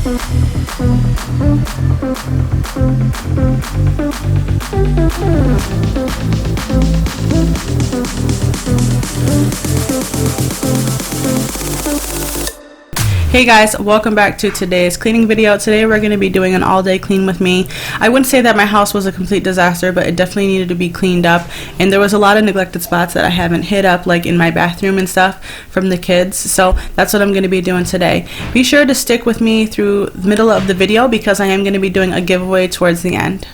Hey guys, welcome back to today's cleaning video. Today we're going to be doing an all-day clean with me. I wouldn't say that my house was a complete disaster, but it definitely needed to be cleaned up, and there was a lot of neglected spots that I haven't hit up, like in my bathroom and stuff from the kids. So that's what I'm going to be doing today. Be sure to stick with me through the middle of the video because I am going to be doing a giveaway towards the end.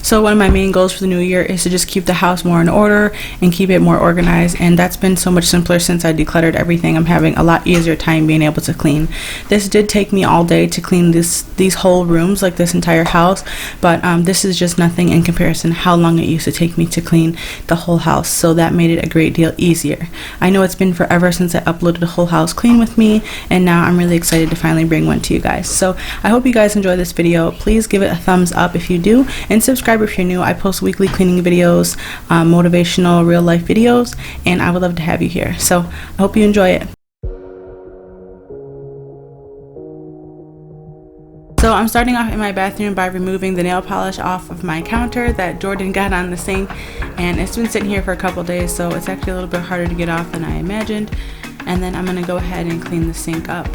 So one of my main goals for the new year is to just keep the house more in order and keep it more organized, and that's been so much simpler since I decluttered everything. I'm having a lot easier time being able to clean. This did take me all day to clean these whole rooms, like this entire house, but this is just nothing in comparison how long it used to take me to clean the whole house, so that made it a great deal easier. I know it's been forever since I uploaded a whole house clean with me, and now I'm really excited to finally bring one to you guys. So I hope you guys enjoy this video. Please give it a thumbs up if you do, and subscribe if you're new. I post weekly cleaning videos, motivational real life videos, and I would love to have you here. So I hope you enjoy it. So I'm starting off in my bathroom by removing the nail polish off of my counter that Jordan got on the sink, and it's been sitting here for a couple days, so it's actually a little bit harder to get off than I imagined. And then I'm going to go ahead and clean the sink up.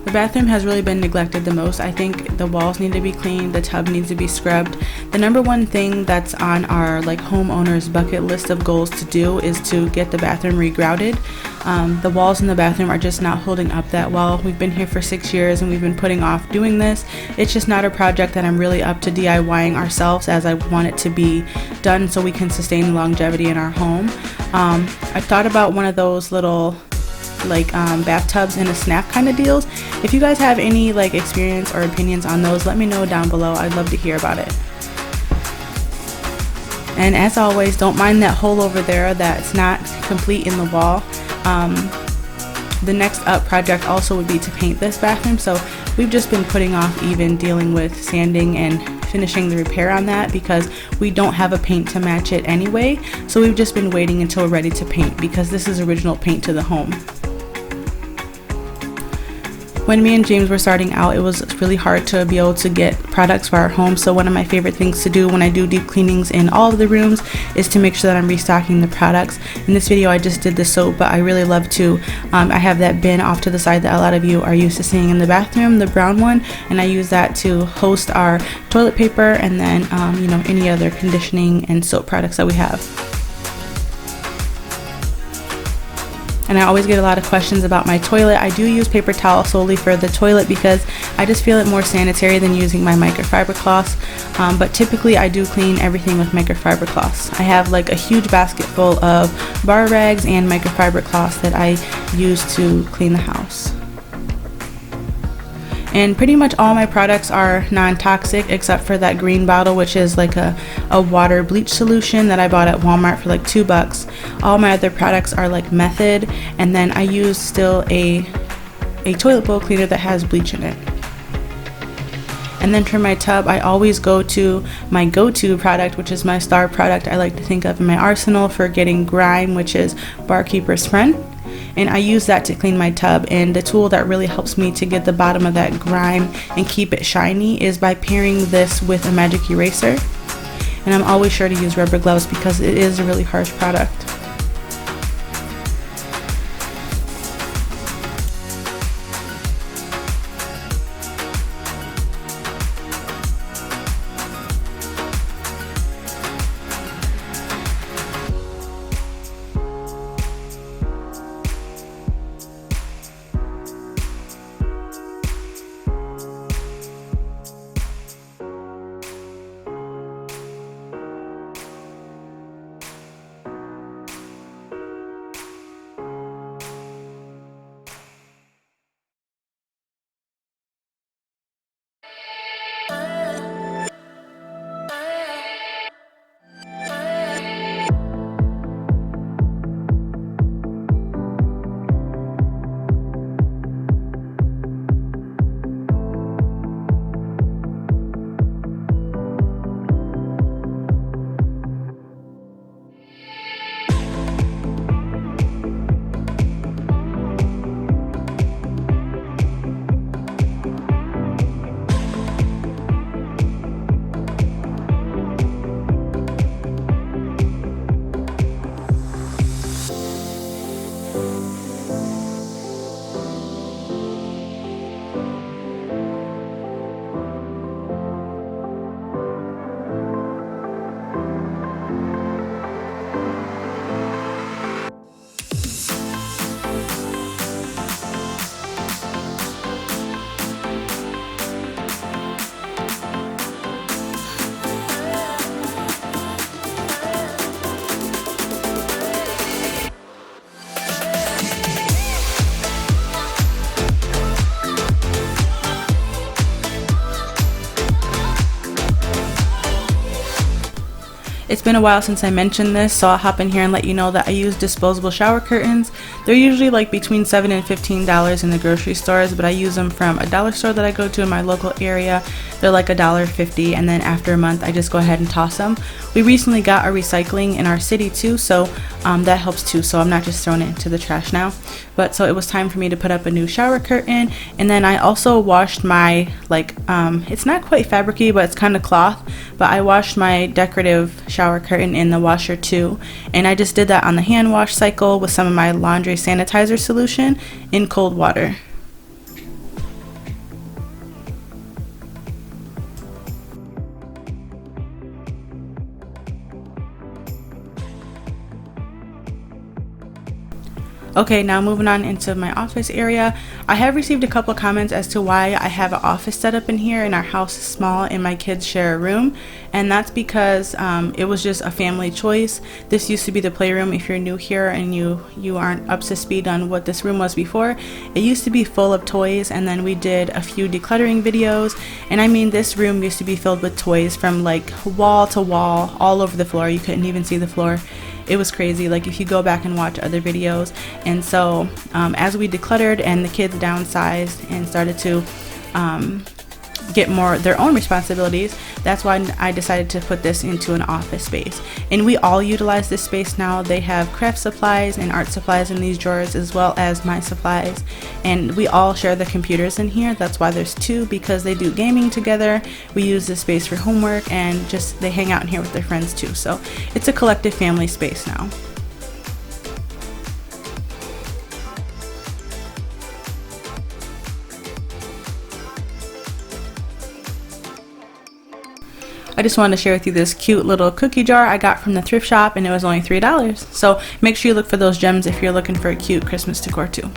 The bathroom has really been neglected the most. I think the walls need to be cleaned, the tub needs to be scrubbed. The number one thing that's on our homeowners bucket list of goals to do is to get the bathroom regrouted. The walls in the bathroom are just not holding up that well. We've been here for 6 years and we've been putting off doing this. It's just not a project that I'm really up to DIYing ourselves, as I want it to be done so we can sustain longevity in our home. I've thought about one of those little bathtubs in a snap kind of deals. If you guys have any experience or opinions on those, let me know down below. I'd love to hear about it. And as always, don't mind that hole over there that's not complete in the wall. The next up project also would be to paint this bathroom, so we've just been putting off even dealing with sanding and finishing the repair on that because we don't have a paint to match it anyway. So we've just been waiting until we're ready to paint because this is original paint to the home. When me and James were starting out, it was really hard to be able to get products for our home, so one of my favorite things to do when I do deep cleanings in all of the rooms is to make sure that I'm restocking the products. In this video I just did the soap, but I really love to, I have that bin off to the side that a lot of you are used to seeing in the bathroom, the brown one, and I use that to host our toilet paper and then any other conditioning and soap products that we have. And I always get a lot of questions about my toilet. I do use paper towel solely for the toilet because I just feel it more sanitary than using my microfiber cloths. But typically I do clean everything with microfiber cloths. I have a huge basket full of bar rags and microfiber cloths that I use to clean the house. And pretty much all my products are non-toxic except for that green bottle, which is a water bleach solution that I bought at Walmart for $2. All my other products are Method, and then I use still a toilet bowl cleaner that has bleach in it. And then for my tub, I always go to my go-to product, which is my star product I like to think of in my arsenal for getting grime, which is Barkeeper's Friend. And I use that to clean my tub, and the tool that really helps me to get the bottom of that grime and keep it shiny is by pairing this with a magic eraser. And I'm always sure to use rubber gloves because it is a really harsh product. It's been a while since I mentioned this, so I'll hop in here and let you know that I use disposable shower curtains. They're usually like between $7 and $15 in the grocery stores, but I use them from a dollar store that I go to in my local area. They're like $1.50, and then after a month I just go ahead and toss them. We recently got a recycling in our city too, so that helps too, so I'm not just throwing it into the trash now. But so it was time for me to put up a new shower curtain, and then I also washed my, it's not quite fabric-y, but it's kind of cloth, but I washed my decorative shower curtain in the washer too, and I just did that on the hand wash cycle with some of my laundry sanitizer solution in cold water. Okay, now moving on into my office area. I have received a couple comments as to why I have an office set up in here and our house is small and my kids share a room, and that's because it was just a family choice. This used to be the playroom. If you're new here and you aren't up to speed on what this room was before, it used to be full of toys, and then we did a few decluttering videos, and I mean this room used to be filled with toys from like wall to wall all over the floor. You couldn't even see the floor. It was crazy, like if you go back and watch other videos. And so as we decluttered and the kids downsized and started to get more their own responsibilities, that's why I decided to put this into an office space. And we all utilize this space now. They have craft supplies and art supplies in these drawers, as well as my supplies, and we all share the computers in here. That's why there's two, because they do gaming together. We use this space for homework, and just they hang out in here with their friends too, so it's a collective family space now. I just wanted to share with you this cute little cookie jar I got from the thrift shop, and it was only $3. So make sure you look for those gems if you're looking for a cute Christmas decor too.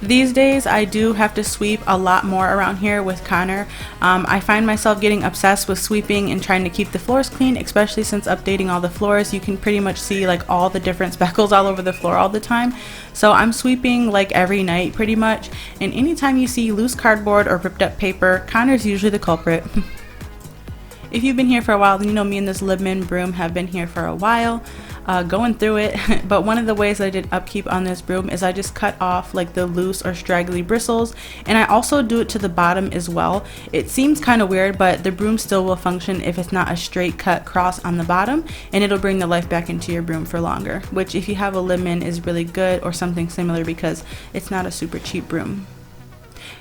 These days I do have to sweep a lot more around here with Connor. I find myself getting obsessed with sweeping and trying to keep the floors clean, especially since updating all the floors. You can pretty much see like all the different speckles all over the floor all the time. So I'm sweeping like every night pretty much, and anytime you see loose cardboard or ripped up paper, Connor's usually the culprit. If you've been here for a while, then you know me and this Libman broom have been here for a while, going through it. But one of the ways I did upkeep on this broom is I just cut off like the loose or straggly bristles, and I also do it to the bottom as well. It seems kind of weird, but the broom still will function if it's not a straight cut cross on the bottom, and it'll bring the life back into your broom for longer, which if you have a Libman is really good, or something similar, because it's not a super cheap broom.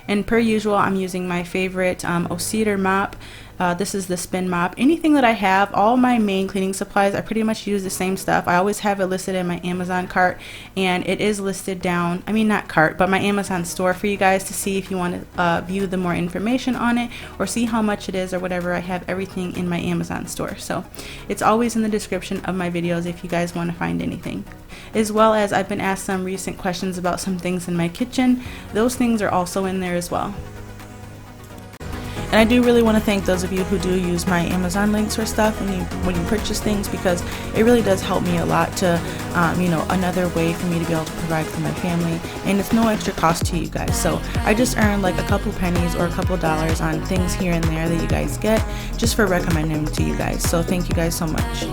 And per usual, I'm using my favorite cedar mop. This is the spin mop. Anything that I have, all my main cleaning supplies, I pretty much use the same stuff. I always have it listed in my Amazon cart, and it is listed down, I mean not cart, but my Amazon store for you guys to see if you want to view the more information on it or see how much it is or whatever. I have everything in my Amazon store, so it's always in the description of my videos if you guys want to find anything. As well as I've been asked some recent questions about some things in my kitchen. Those things are also in there as well. And I do really want to thank those of you who do use my Amazon links for stuff when you purchase things, because it really does help me a lot to, another way for me to be able to provide for my family, and it's no extra cost to you guys. So I just earn like a couple pennies or a couple dollars on things here and there that you guys get just for recommending them to you guys. So thank you guys so much.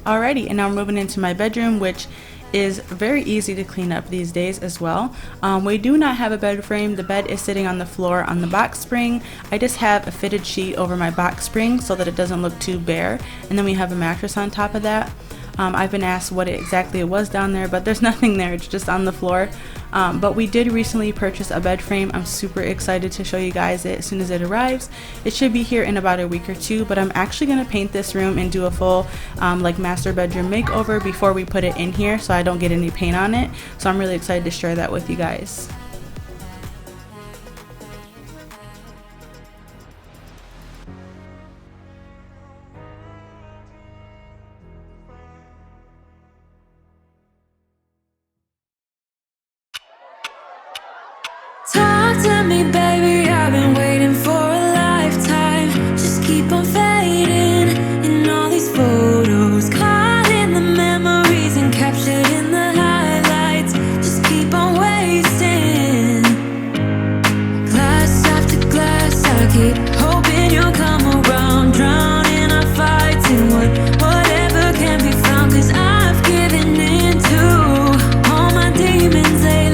Alrighty, and now we're moving into my bedroom, which is very easy to clean up these days as well. We do not have a bed frame. The bed is sitting on the floor on the box spring. I just have a fitted sheet over my box spring so that it doesn't look too bare, and then we have a mattress on top of that. I've been asked what exactly it was down there, but there's nothing there. It's just on the floor. But we did recently purchase a bed frame. I'm super excited to show you guys it as soon as it arrives. It should be here in about a week or two, but I'm actually going to paint this room and do a full master bedroom makeover before we put it in here so I don't get any paint on it. So I'm really excited to share that with you guys. Talk to me, baby, I've been waiting for a lifetime. Just keep on fading in all these photos, caught in the memories and captured in the highlights. Just keep on wasting. Glass after glass, I keep hoping you'll come around. Drowning our fights in whatever can be found, 'cause I've given in to all my demons lately.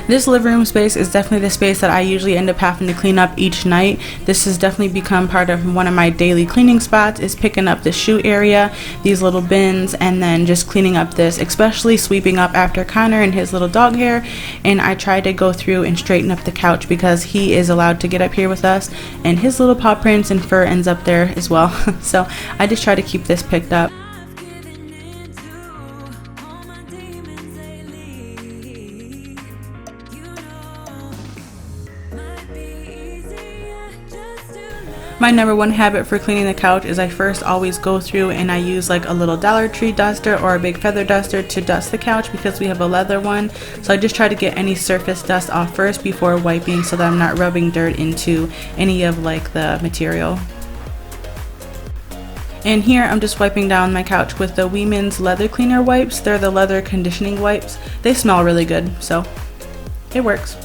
This living room space is definitely the space that I usually end up having to clean up each night. This has definitely become part of one of my daily cleaning spots, is picking up the shoe area, these little bins, and then just cleaning up this, especially sweeping up after Connor and his little dog hair. And I try to go through and straighten up the couch because he is allowed to get up here with us, and his little paw prints and fur ends up there as well. So I just try to keep this picked up. My number one habit for cleaning the couch is I first always go through and I use like a little Dollar Tree duster or a big feather duster to dust the couch because we have a leather one. So I just try to get any surface dust off first before wiping so that I'm not rubbing dirt into any of like the material. And here I'm just wiping down my couch with the Women's leather cleaner wipes. They're the leather conditioning wipes. They smell really good, so it works.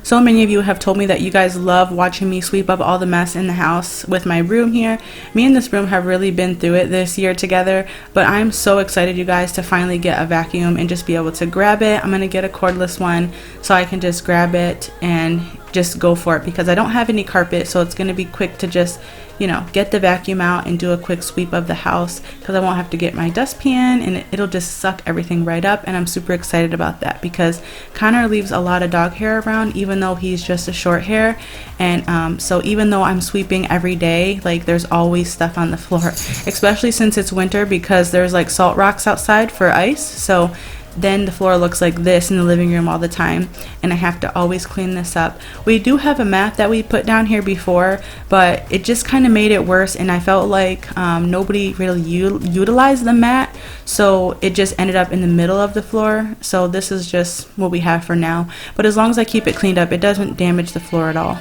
So many of you have told me that you guys love watching me sweep up all the mess in the house with my broom here. Me and this broom have really been through it this year together, but I'm so excited, you guys, to finally get a vacuum and just be able to grab it. I'm gonna get a cordless one so I can just grab it and just go for it, because I don't have any carpet, so it's gonna be quick to just, you know, get the vacuum out and do a quick sweep of the house, because I won't have to get my dustpan, and it'll just suck everything right up. And I'm super excited about that because Connor leaves a lot of dog hair around, even though he's just a short hair. And so even though I'm sweeping every day, like, there's always stuff on the floor, especially since it's winter, because there's like salt rocks outside for ice. So then the floor looks like this in the living room all the time, and I have to always clean this up. We do have a mat that we put down here before, but it just kind of made it worse, and I felt like nobody really utilized the mat, so it just ended up in the middle of the floor. So this is just what we have for now, but as long as I keep it cleaned up, it doesn't damage the floor at all.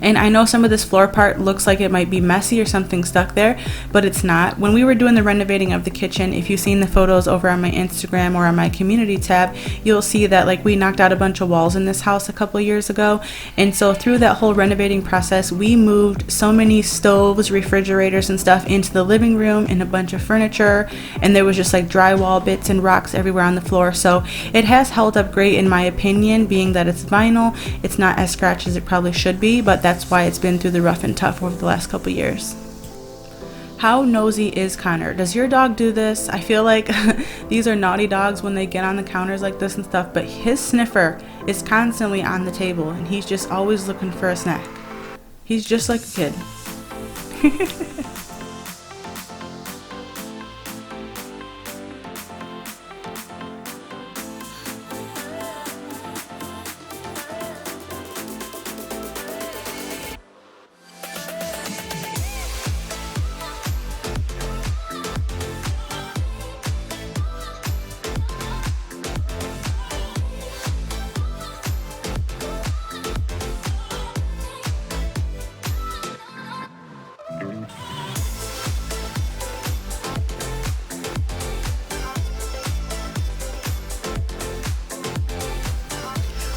And I know some of this floor part looks like it might be messy or something stuck there, but it's not. When we were doing the renovating of the kitchen, if you've seen the photos over on my Instagram or on my community tab, you'll see that like we knocked out a bunch of walls in this house a couple years ago. And so through that whole renovating process, we moved so many stoves, refrigerators and stuff into the living room and a bunch of furniture, and there was just like drywall bits and rocks everywhere on the floor. So it has held up great in my opinion, being that it's vinyl. It's not as scratchy as it probably should be, but that's why it's been through the rough and tough over the last couple years. How nosy is Connor? Does your dog do this? I feel like these are naughty dogs when they get on the counters like this and stuff, but his sniffer is constantly on the table and he's just always looking for a snack. He's just like a kid.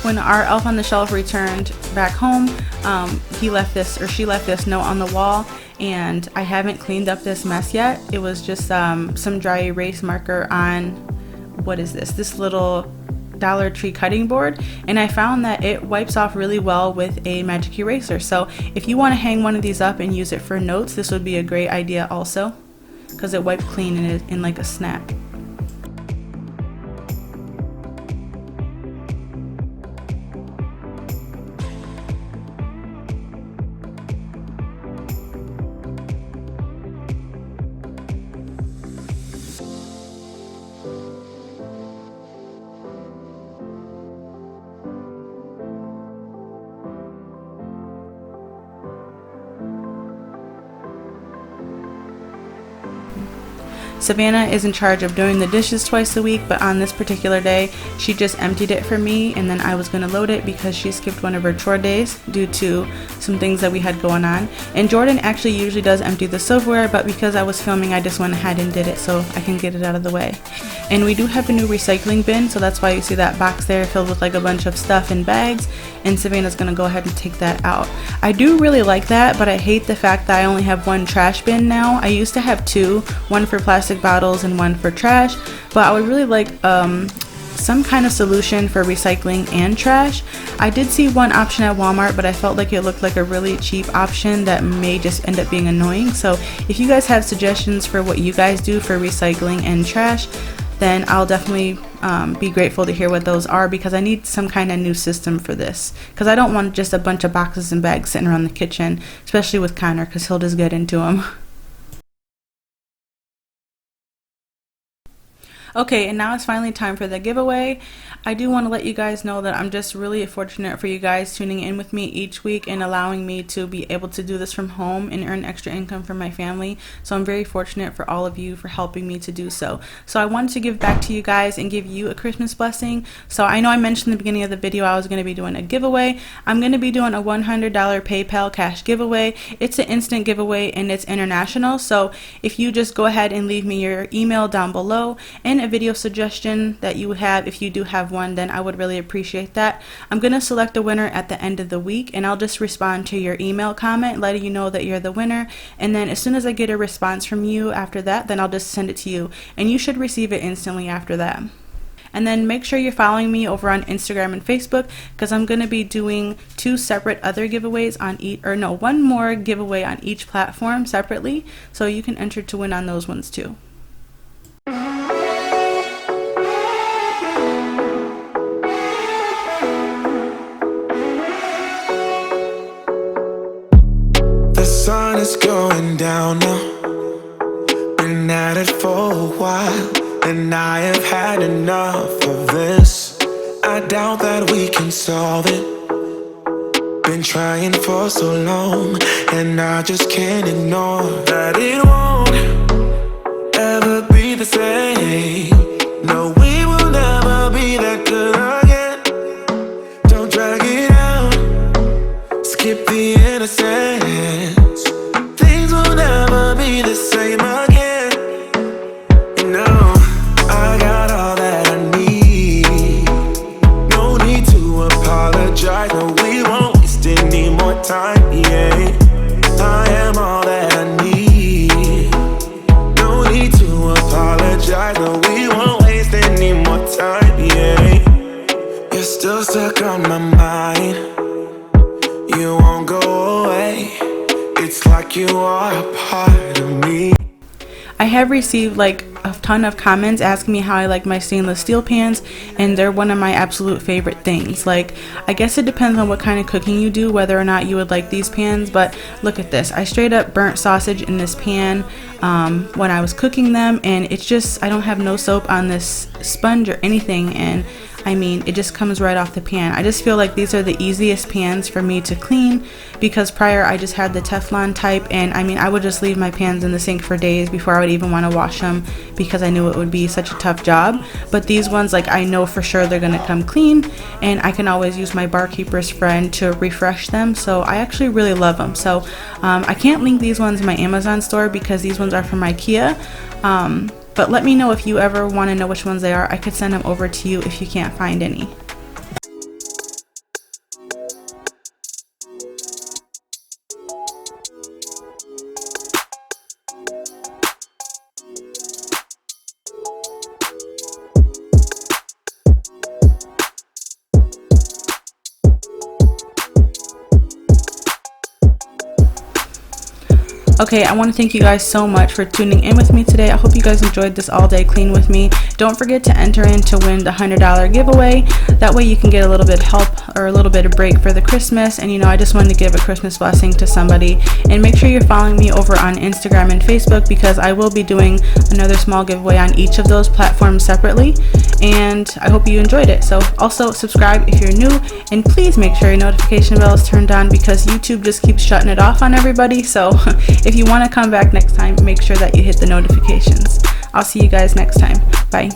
When our elf on the shelf returned back home, she left this note on the wall, and I haven't cleaned up this mess yet. It was just some dry erase marker on, what is this little Dollar Tree cutting board, and I found that it wipes off really well with a magic eraser. So if you want to hang one of these up and use it for notes, this would be a great idea also, because it wiped clean in like a snap. Savannah is in charge of doing the dishes twice a week, but on this particular day, she just emptied it for me, and then I was going to load it because she skipped one of her chore days due to some things that we had going on. And Jordan actually usually does empty the silverware, but because I was filming, I just went ahead and did it so I can get it out of the way. And we do have a new recycling bin, so that's why you see that box there filled with like a bunch of stuff in bags, and Savannah's going to go ahead and take that out. I do really like that, but I hate the fact that I only have one trash bin now. I used to have two, one for plastic bottles and one for trash, but I would really like some kind of solution for recycling and trash. I did see one option at Walmart, but I felt like it looked like a really cheap option that may just end up being annoying. So if you guys have suggestions for what you guys do for recycling and trash, then I'll definitely be grateful to hear what those are, because I need some kind of new system for this, because I don't want just a bunch of boxes and bags sitting around the kitchen, especially with Connor, because he'll just get into them. Okay, and now it's finally time for the giveaway. I do want to let you guys know that I'm just really fortunate for you guys tuning in with me each week and allowing me to be able to do this from home and earn extra income for my family. So I'm very fortunate for all of you for helping me to do so. So I wanted to give back to you guys and give you a Christmas blessing. So I know I mentioned in the beginning of the video I was going to be doing a giveaway. I'm going to be doing a $100 PayPal cash giveaway. It's an instant giveaway and it's international. So if you just go ahead and leave me your email down below and a video suggestion that you have, if you do have one, then I would really appreciate that. I'm going to select a winner at the end of the week, and I'll just respond to your email comment letting you know that you're the winner, and then as soon as I get a response from you after that, then I'll just send it to you, and you should receive it instantly after that. And then make sure you're following me over on Instagram and Facebook, because I'm going to be doing 2 separate other giveaways on one more giveaway on each platform separately, so you can enter to win on those ones too. The sun is going down now. Been at it for a while, and I have had enough of this. I doubt that we can solve it. Been trying for so long, and I just can't ignore that it won't ever be the same. No, we will never be that good again. Don't drag it out, skip the innocence. Things will never be the same again. You know, I got all that I need. No need to apologize. No, we won't waste any more time. Yeah, I am all that I need. No need to apologize. No, we won't waste any more time. Yeah, you're still stuck on my mind. You won't go away. It's like you are a part of me. I have received like a ton of comments asking me how I like my stainless steel pans, and they're one of my absolute favorite things. Like, I guess it depends on what kind of cooking you do, whether or not you would like these pans, but look at this. I straight up burnt sausage in this pan when I was cooking them, and it's just, I don't have no soap on this sponge or anything, and I mean, it just comes right off the pan. I just feel like these are the easiest pans for me to clean, because prior I just had the Teflon type, and I mean, I would just leave my pans in the sink for days before I would even want to wash them, because I knew it would be such a tough job. But these ones, like, I know for sure they're gonna come clean, and I can always use my barkeeper's friend to refresh them. So I actually really love them. So I can't link these ones in my Amazon store because these ones are from IKEA. But let me know if you ever want to know which ones they are. I could send them over to you if you can't find any. Okay, I want to thank you guys so much for tuning in with me today. I hope you guys enjoyed this all day clean with me. Don't forget to enter in to win the $100 giveaway. That way you can get a little bit of help or a little bit of break for the Christmas. And you know, I just wanted to give a Christmas blessing to somebody. And make sure you're following me over on Instagram and Facebook, because I will be doing another small giveaway on each of those platforms separately. And I hope you enjoyed it. So also subscribe if you're new, and please make sure your notification bell is turned on, because YouTube just keeps shutting it off on everybody. So if you want to come back next time, make sure that you hit the notifications. I'll see you guys next time. Bye.